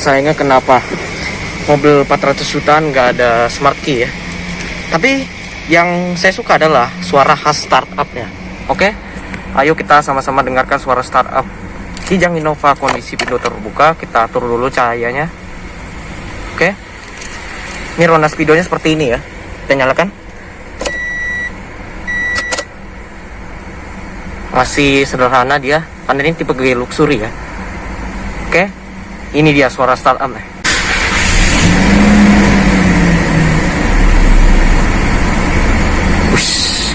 sayangnya kenapa mobil 400 jutaan nggak ada smart key ya. Tapi yang saya suka adalah suara khas startupnya. Oke, ayo kita sama-sama dengarkan suara startup Kijang Innova kondisi pintu terbuka. Kita atur dulu cahayanya. Oke, ini ronda speedonya seperti ini ya. Kita nyalakan. Masih sederhana dia, karena ini tipe G luxury ya. Oke, ini dia suara startupnya.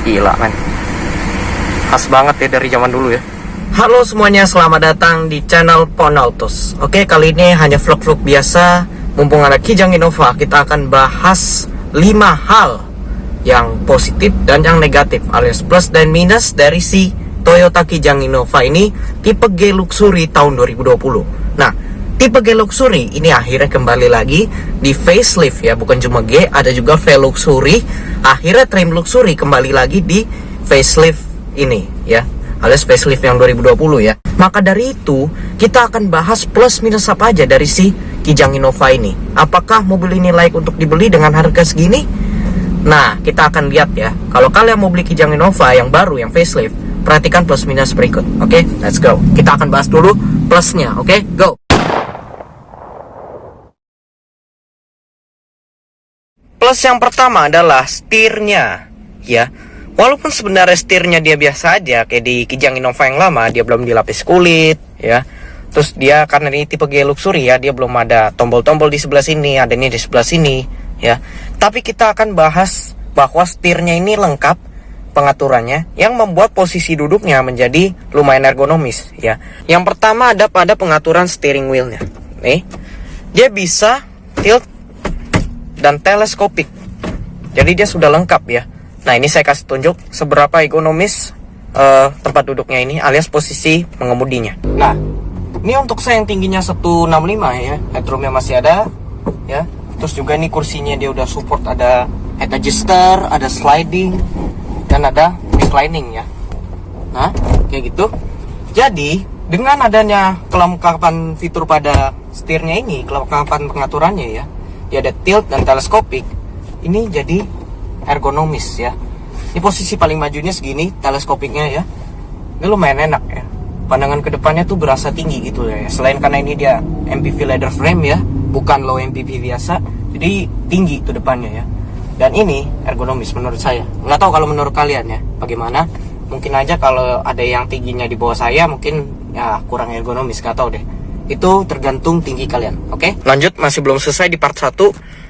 Gila men, khas banget ya dari zaman dulu ya. Halo semuanya, selamat datang di channel Ponautos. Oke, kali ini hanya vlog-vlog biasa. Mumpung ada Kijang Innova, kita akan bahas 5 hal yang positif dan yang negatif, alias plus dan minus dari si Toyota Kijang Innova ini tipe G Luxury tahun 2020. Nah, tipe G Luxury ini akhirnya kembali lagi di facelift ya, bukan cuma G, ada juga V Luxury. Akhirnya trim Luxury kembali lagi di facelift ini ya, alias facelift yang 2020 ya. Maka dari itu, kita akan bahas plus minus apa aja dari si Kijang Innova ini. Apakah mobil ini layak untuk dibeli dengan harga segini? Nah, kita akan lihat ya. Kalau kalian mau beli Kijang Innova yang baru, yang facelift, perhatikan plus minus berikut. Oke, let's go. Kita akan bahas dulu plusnya. Oke, go. Plus yang pertama adalah setirnya ya. Walaupun sebenarnya setirnya dia biasa aja kayak di Kijang Innova yang lama, dia belum dilapis kulit ya. Terus dia karena ini tipe G Luxury ya, dia belum ada tombol-tombol di sebelah sini, ada ini di sebelah sini ya. Tapi kita akan bahas bahwa setirnya ini lengkap pengaturannya yang membuat posisi duduknya menjadi lumayan ergonomis ya. Yang pertama ada pada pengaturan steering wheelnya. Nih, dia bisa tilt dan teleskopik. Jadi dia sudah lengkap ya. Nah, ini saya kasih tunjuk seberapa ergonomis tempat duduknya ini alias posisi mengemudinya. Nah, ini untuk saya yang tingginya 165 ya, headroomnya masih ada ya. Terus juga ini kursinya dia udah support, ada head adjuster, ada sliding, dan ada reclining ya. Nah, kayak gitu. Jadi dengan adanya kelengkapan fitur pada setirnya ini, kelengkapan pengaturannya ya, dia ada tilt dan teleskopik, ini jadi ergonomis ya. Ini posisi paling majunya segini, teleskopiknya ya. Ini lumayan enak ya. Pandangan ke depannya tuh berasa tinggi gitu ya. Selain karena ini dia MPV leather frame ya, bukan low MPV biasa, jadi tinggi tuh depannya ya. Dan ini ergonomis menurut saya. Nggak tahu kalau menurut kalian ya, bagaimana? Mungkin aja kalau ada yang tingginya di bawah saya, mungkin ya kurang ergonomis, nggak tahu deh. Itu tergantung tinggi kalian. Oke, lanjut, masih belum selesai di part 1.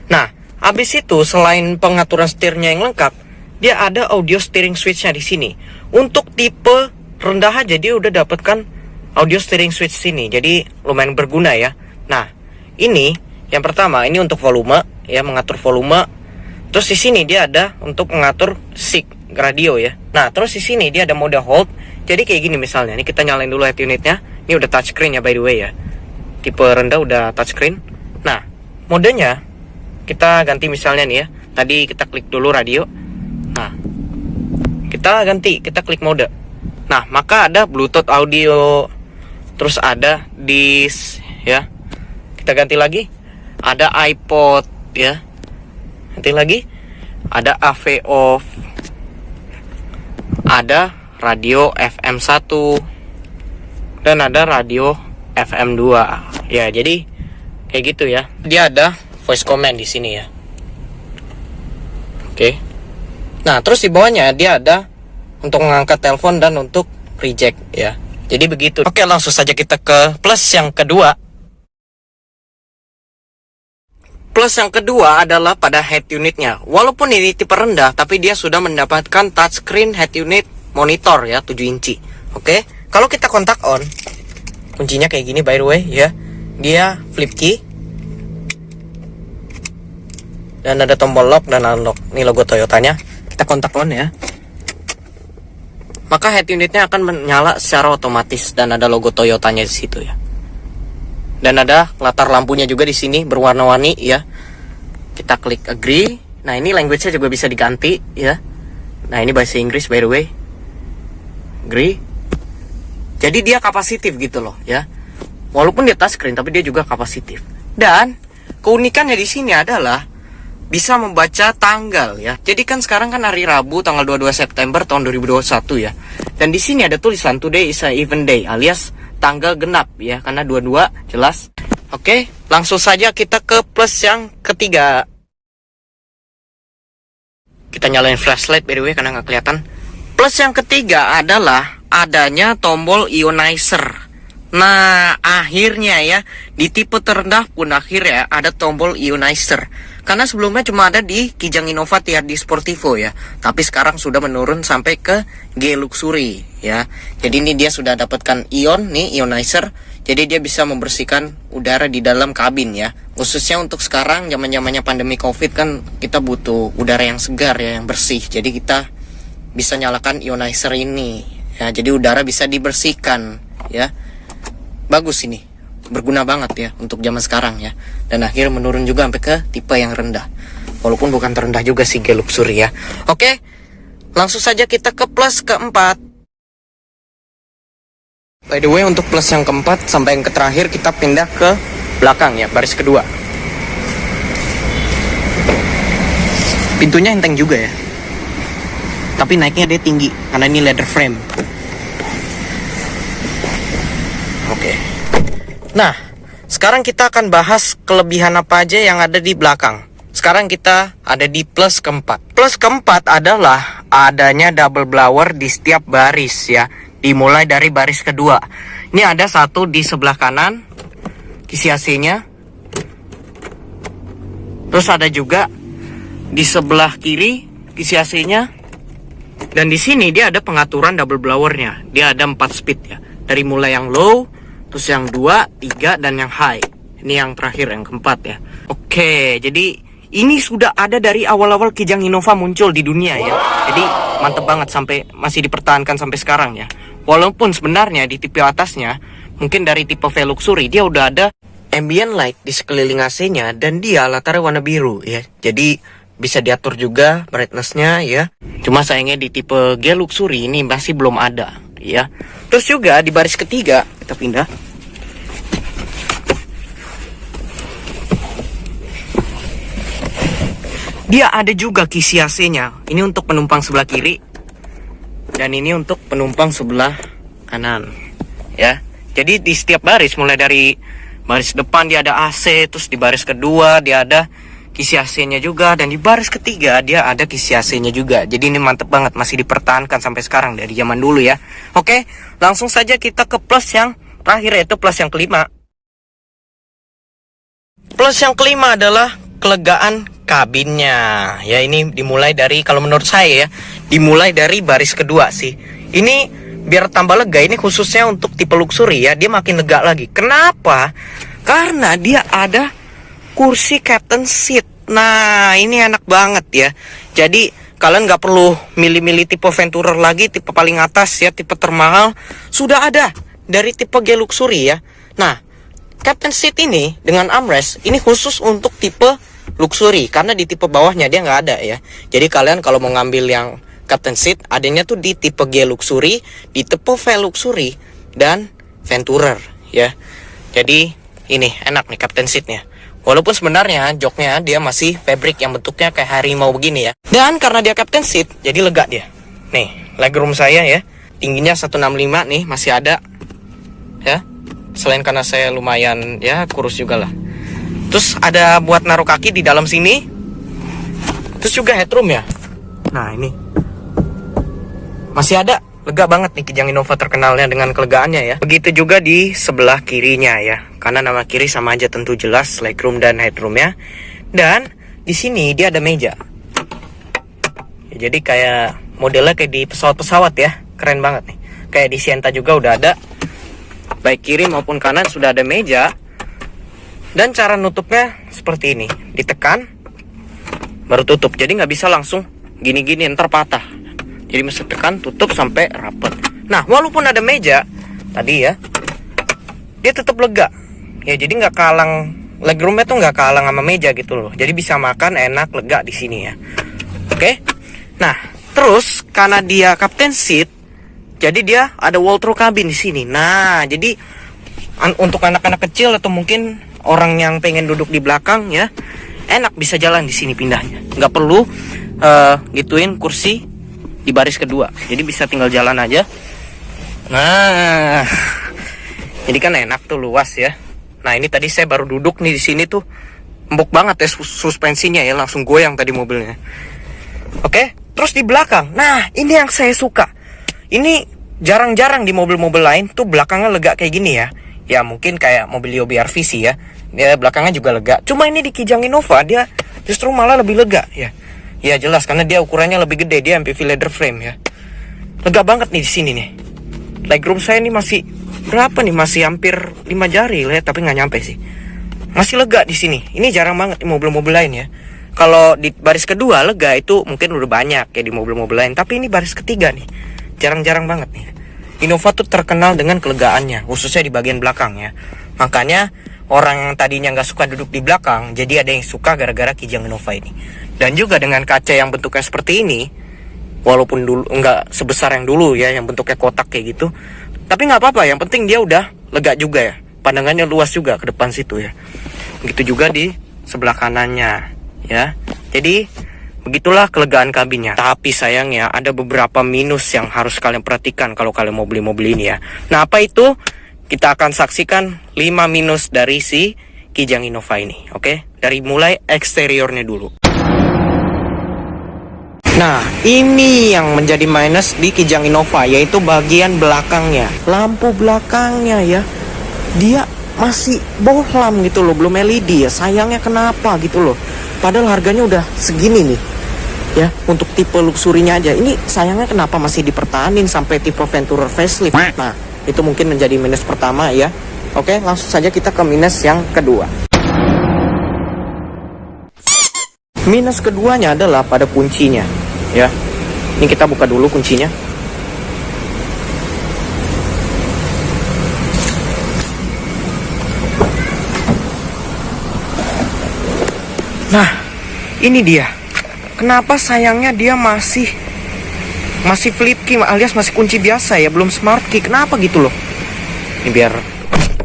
Nah, habis itu selain pengaturan setirnya yang lengkap, dia ada audio steering switch-nya di sini. Untuk tipe rendah aja dia udah dapatkan audio steering switch sini. Jadi lumayan berguna ya. Nah, ini yang pertama, ini untuk volume ya, mengatur volume. Terus di sini dia ada untuk mengatur SIG radio ya. Nah, terus di sini dia ada mode hold. Jadi kayak gini misalnya. Ini kita nyalain dulu head unitnya. Ini udah touchscreen ya by the way ya. Tipe rendah udah touchscreen. Nah, modenya kita ganti misalnya nih ya. Tadi kita klik dulu radio. Nah, kita ganti, kita klik mode. Nah, maka ada Bluetooth audio. Terus ada disk ya. Kita ganti lagi. Ada iPod ya. Ganti lagi. Ada AV off. Ada radio FM 1. Dan ada radio FM 2. Ya, jadi kayak gitu ya. Dia ada voice command di sini ya. Oke. Nah, terus di bawahnya dia ada untuk mengangkat telepon dan untuk reject ya. Jadi begitu. Oke, langsung saja kita ke plus yang kedua. Plus yang kedua adalah pada head unitnya. Walaupun ini tipe rendah, tapi dia sudah mendapatkan touchscreen head unit monitor ya, 7 inci. Oke. Kalau kita kontak on, kuncinya kayak gini by the way ya. Dia flip key. Dan ada tombol lock dan unlock. Ini logo Toyotanya. Kita kontak on ya. Maka head unitnya akan menyala secara otomatis dan ada logo Toyotanya di situ ya. Dan ada latar lampunya juga di sini berwarna-warni ya. Kita klik agree. Nah, ini language-nya juga bisa diganti ya. Nah, ini bahasa Inggris by the way. Agree. Jadi dia kapasitif gitu loh ya. Walaupun dia touchscreen tapi dia juga kapasitif. Dan keunikannya di sini adalah bisa membaca tanggal ya. Jadi kan sekarang kan hari Rabu tanggal 22 September tahun 2021 ya. Dan di sini ada tulisan today is a even day alias tanggal genap ya, karena 22 jelas. Oke, langsung saja kita ke plus yang ketiga. Kita nyalain flashlight by the way karena nggak kelihatan. Plus yang ketiga adalah adanya tombol ionizer. Nah, akhirnya ya, di tipe terendah pun akhirnya ada tombol ionizer. Karena sebelumnya cuma ada di Kijang Innova TRD Sportivo ya. Tapi sekarang sudah menurun sampai ke G Luxury ya. Jadi ini dia sudah dapatkan ion nih, ionizer. Jadi dia bisa membersihkan udara di dalam kabin ya. Khususnya untuk sekarang zaman-zamannya pandemi Covid kan kita butuh udara yang segar ya, yang bersih. Jadi kita bisa nyalakan ionizer ini ya. Jadi udara bisa dibersihkan ya. Bagus ini, berguna banget ya untuk zaman sekarang ya. Dan akhirnya menurun juga sampai ke tipe yang rendah. Walaupun bukan terendah juga sih G Luxury ya. Oke, langsung saja kita ke plus keempat. By the way, untuk plus yang keempat sampai yang terakhir kita pindah ke belakang ya, baris kedua. Pintunya enteng juga ya. Tapi naiknya dia tinggi karena ini leather frame. Oke. Nah, sekarang kita akan bahas kelebihan apa aja yang ada di belakang. Sekarang kita ada di plus keempat. Plus keempat adalah adanya double blower di setiap baris ya. Dimulai dari baris kedua. Ini ada satu di sebelah kanan, kisi AC-nya. Terus ada juga di sebelah kiri, kisi AC-nya. Dan di sini dia ada pengaturan double blowernya. Dia ada 4 speed ya. Dari mulai yang low, terus yang 2, 3, dan yang high. Ini yang terakhir, yang keempat ya. Oke, jadi ini sudah ada dari awal-awal Kijang Innova muncul di dunia ya. Jadi mantep banget sampai masih dipertahankan sampai sekarang ya. Walaupun sebenarnya di tipe atasnya, mungkin dari tipe V Luxury, dia udah ada ambient light di sekeliling AC-nya. Dan dia latarnya warna biru ya. Jadi bisa diatur juga brightness-nya ya. Cuma sayangnya di tipe G Luxury ini masih belum ada ya. Terus juga di baris ketiga kita pindah. Dia ada juga kisi AC-nya. Ini untuk penumpang sebelah kiri dan ini untuk penumpang sebelah kanan ya. Jadi di setiap baris, mulai dari baris depan dia ada AC, terus di baris kedua dia ada kisi AC-nya juga, dan di baris ketiga dia ada kisi AC-nya juga. Jadi ini mantep banget, masih dipertahankan sampai sekarang dari zaman dulu ya. Oke, langsung saja kita ke plus yang terakhir, yaitu plus yang kelima. Plus yang kelima adalah kelegaan kabinnya. Ya, ini dimulai dari, kalau menurut saya ya, dimulai dari baris kedua sih. Ini biar tambah lega, ini khususnya untuk tipe luxury ya, dia makin lega lagi. Kenapa? Karena dia ada kursi captain seat. Nah, ini enak banget ya. Jadi kalian nggak perlu milih-milih tipe Venturer lagi, tipe paling atas ya, tipe termahal. Sudah ada dari tipe G Luxury ya. Nah, captain seat ini dengan armrest ini khusus untuk tipe luxury, karena di tipe bawahnya dia nggak ada ya. Jadi kalian kalau mau ngambil yang captain seat, adanya tuh di tipe G Luxury, di tipe V Luxury, dan Venturer ya. Jadi ini enak nih captain seatnya. Walaupun sebenarnya joknya dia masih fabric yang bentuknya kayak harimau begini ya. Dan karena dia captain seat, jadi lega dia. Nih, legroom saya ya, tingginya 165 nih, masih ada ya. Selain karena saya lumayan ya kurus juga lah. Terus ada buat naruh kaki di dalam sini. Terus juga headroom ya. Nah, ini masih ada. Lega banget nih Kijang Innova terkenalnya dengan kelegaannya ya. Begitu juga di sebelah kirinya ya. Karena nama kiri sama aja tentu jelas, legroom dan headroomnya. Dan di sini dia ada meja. Ya, jadi kayak modelnya kayak di pesawat-pesawat ya. Keren banget nih. Kayak di Sienta juga udah ada. Baik kiri maupun kanan sudah ada meja. Dan cara nutupnya seperti ini. Ditekan, baru tutup. Jadi nggak bisa langsung gini-gini ntar patah. Jadi mesti tekan, tutup sampai rapet. Nah, walaupun ada meja tadi ya, dia tetap lega. Ya, jadi nggak kalang, legroomnya tuh nggak kalang sama meja gitu loh. Jadi bisa makan enak, lega di sini ya. Oke. Nah, terus karena dia captain seat, jadi dia ada wall throw cabin di sini. Nah, jadi untuk anak-anak kecil atau mungkin orang yang pengen duduk di belakang ya, enak bisa jalan di sini pindahnya. Nggak perlu gituin kursi di baris kedua. Jadi bisa tinggal jalan aja. Nah, jadi kan enak tuh, luas ya. Nah, ini tadi saya baru duduk nih di sini tuh. Empuk banget ya suspensinya ya, langsung goyang tadi mobilnya. Oke, terus di belakang. Nah, ini yang saya suka. Ini jarang-jarang di mobil-mobil lain tuh belakangnya lega kayak gini ya. Ya mungkin kayak mobil Yobi RV sih ya. Dia belakangnya juga lega. Cuma ini di Kijang Innova dia justru malah lebih lega ya. Ya jelas karena dia ukurannya lebih gede, dia MPV leather frame ya. Lega banget nih di sini nih. Legroom saya ini masih berapa nih? Masih hampir 5 jari lah ya, tapi nggak nyampe sih. Masih lega di sini. Ini jarang banget di mobil-mobil lain ya. Kalau di baris kedua lega itu mungkin udah banyak kayak di mobil-mobil lain, tapi ini baris ketiga nih. Jarang-jarang banget nih. Innova tuh terkenal dengan kelegaannya, khususnya di bagian belakang ya. Makanya orang yang tadinya nggak suka duduk di belakang, jadi ada yang suka gara-gara Kijang Innova ini. Dan juga dengan kaca yang bentuknya seperti ini, walaupun dulu nggak sebesar yang dulu ya, yang bentuknya kotak kayak gitu, tapi nggak apa-apa. Yang penting dia udah lega juga ya, pandangannya luas juga ke depan situ ya. Begitu juga di sebelah kanannya ya. Jadi begitulah kelegaan kabinnya. Tapi sayangnya ada beberapa minus yang harus kalian perhatikan kalau kalian mau beli mobil ini ya. Nah, apa itu? Kita akan saksikan 5 minus dari si Kijang Innova ini. Oke, dari mulai eksteriornya dulu. Nah, ini yang menjadi minus di Kijang Innova, yaitu bagian belakangnya. Lampu belakangnya ya, dia masih bohlam gitu loh, belum LED ya. Sayangnya kenapa gitu loh. Padahal harganya udah segini nih ya, untuk tipe luxurinya aja. Ini sayangnya kenapa masih dipertahanin sampai tipe Venturer facelift. Nah, itu mungkin menjadi minus pertama ya. Oke, langsung saja kita ke minus yang kedua. Minus keduanya adalah pada kuncinya ya. Ini kita buka dulu kuncinya. Nah, ini dia. Kenapa sayangnya dia masih flip key alias masih kunci biasa ya, belum smart key. Kenapa gitu loh? Ini biar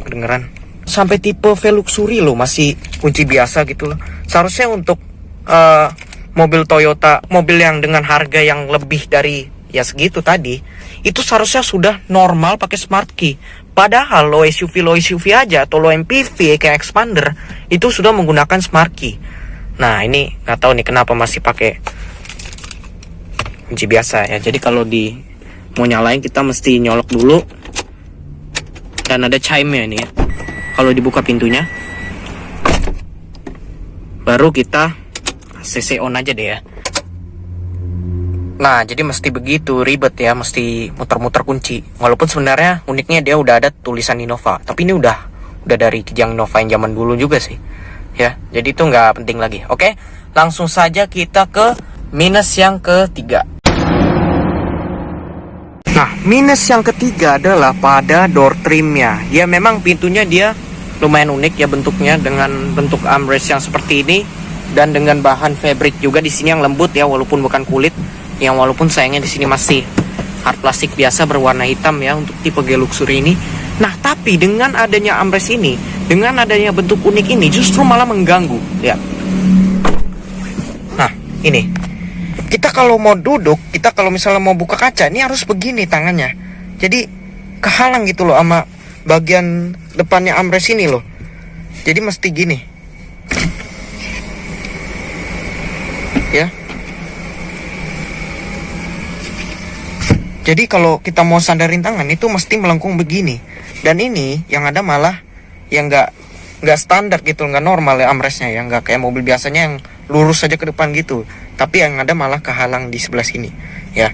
kedengeran. Sampai tipe V-Luxury loh masih kunci biasa gitu loh. Seharusnya untuk mobil Toyota, mobil yang dengan harga yang lebih dari ya segitu tadi, itu seharusnya sudah normal pakai smart key. Padahal low SUV aja atau low MPV kayak Expander itu sudah menggunakan smart key. Nah, ini nggak tahu nih kenapa masih pakai kunci biasa ya. Jadi kalau mau nyalain kita mesti nyolok dulu. Dan ada chime-nya ini ya. Kalau dibuka pintunya, baru kita CC on aja deh ya. Nah, jadi mesti begitu ribet ya, mesti muter-muter kunci. Walaupun sebenarnya uniknya dia udah ada tulisan Innova, tapi ini udah dari Kijang Innova yang zaman dulu juga sih. Ya, jadi itu nggak penting lagi. Oke, langsung saja kita ke minus yang ketiga. Nah, minus yang ketiga adalah pada door trimnya. Ya, memang pintunya dia lumayan unik ya bentuknya, dengan bentuk armrest yang seperti ini dan dengan bahan fabric juga di sini yang lembut ya, walaupun bukan kulit. Yang walaupun sayangnya di sini masih hard plastik biasa berwarna hitam ya untuk tipe G Luxury ini. Nah, tapi dengan adanya armrest ini, dengan adanya bentuk unik ini justru malah mengganggu ya. Nah, ini. Kita kalau mau duduk, kita kalau misalnya mau buka kaca, ini harus begini tangannya. Jadi kehalang gitu loh sama bagian depannya armrest ini loh. Jadi mesti gini. Ya. Jadi kalau kita mau sandarin tangan itu mesti melengkung begini. Dan ini yang ada malah yang nggak standar gitu, nggak normal ya armrestnya, yang nggak kayak mobil biasanya yang lurus saja ke depan gitu. Tapi yang ada malah kehalang di sebelah sini ya.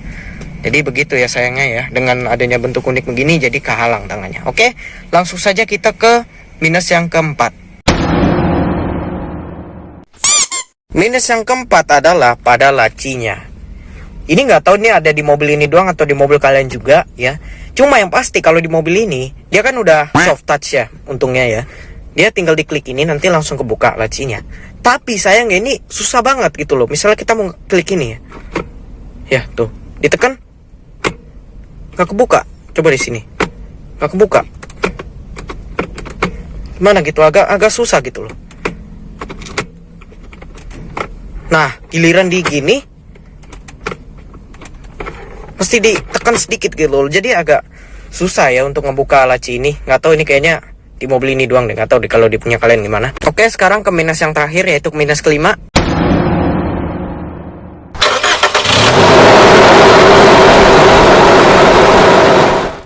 Jadi begitu ya sayangnya ya, dengan adanya bentuk unik begini jadi kehalang tangannya. Oke, langsung saja kita ke minus yang keempat. Minus yang keempat adalah pada lacinya. Ini nggak tahu nih ada di mobil ini doang atau di mobil kalian juga ya. Cuma yang pasti kalau di mobil ini dia kan udah soft touch ya, untungnya ya. Dia tinggal diklik ini nanti langsung kebuka lacinya. Tapi sayangnya ini susah banget gitu loh. Misalnya kita mau klik ini ya. Ya tuh, ditekan nggak kebuka. Coba di sini. Nggak kebuka. gimana gitu, agak susah gitu loh. Nah, giliran di gini mesti ditekan sedikit gitu loh. Jadi agak susah ya untuk ngebuka laci ini. Nggak tahu ini kayaknya di mobil ini doang deh. Nggak tahu deh kalau di punya kalian gimana. Oke, sekarang ke minus yang terakhir, yaitu minus kelima.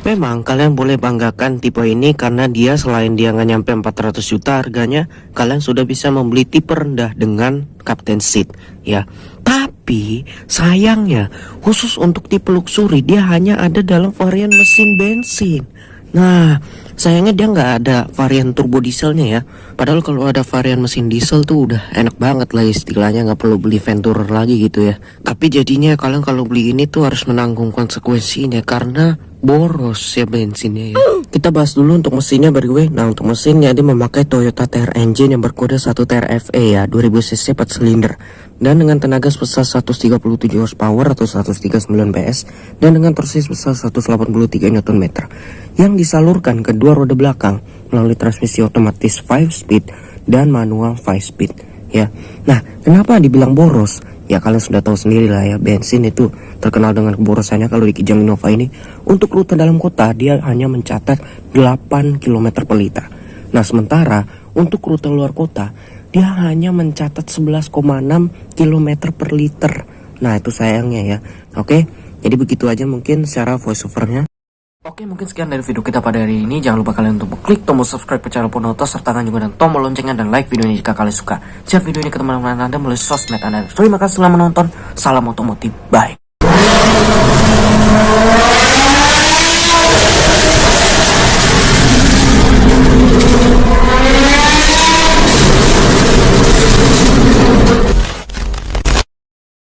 Memang kalian boleh banggakan tipe ini karena dia selain dia nggak nyampe 400 juta harganya, kalian sudah bisa membeli tipe rendah dengan Captain Seat ya. Tapi sayangnya khusus untuk tipe luxury dia hanya ada dalam varian mesin bensin. Nah, sayangnya dia nggak ada varian turbo dieselnya ya. Padahal kalau ada varian mesin diesel tuh udah enak banget lah istilahnya, nggak perlu beli Venturer lagi gitu ya. Tapi jadinya kalian kalau beli ini tuh harus menanggung konsekuensinya karena boros ya bensinnya ya. Kita bahas dulu untuk mesinnya by the way. Nah, untuk mesinnya dia memakai Toyota TR engine yang berkode 1 TRFE ya, 2000 cc 4 silinder dan dengan tenaga sebesar 137 horsepower atau 139 PS dan dengan torsi sebesar 183 Nm yang disalurkan ke dua roda belakang melalui transmisi otomatis 5 speed dan manual 5 speed ya. Nah, kenapa dibilang boros? Ya kalian sudah tahu sendiri lah ya, bensin itu terkenal dengan keborosannya. Kalau di Kijang Innova ini untuk rute dalam kota dia hanya mencatat 8 km per liter. Nah, sementara untuk rute luar kota dia hanya mencatat 11,6 km per liter. Nah, itu sayangnya ya. Oke, jadi begitu aja mungkin secara voiceovernya. Oke, mungkin sekian dari video kita pada hari ini. Jangan lupa kalian untuk klik tombol subscribe ke channel Ponoto, sertakan juga dan tombol loncengnya dan like videonya jika kalian suka. Share video ini ke teman-teman Anda melalui sosmed Anda. Terima kasih telah menonton. Salam otomotif. Bye.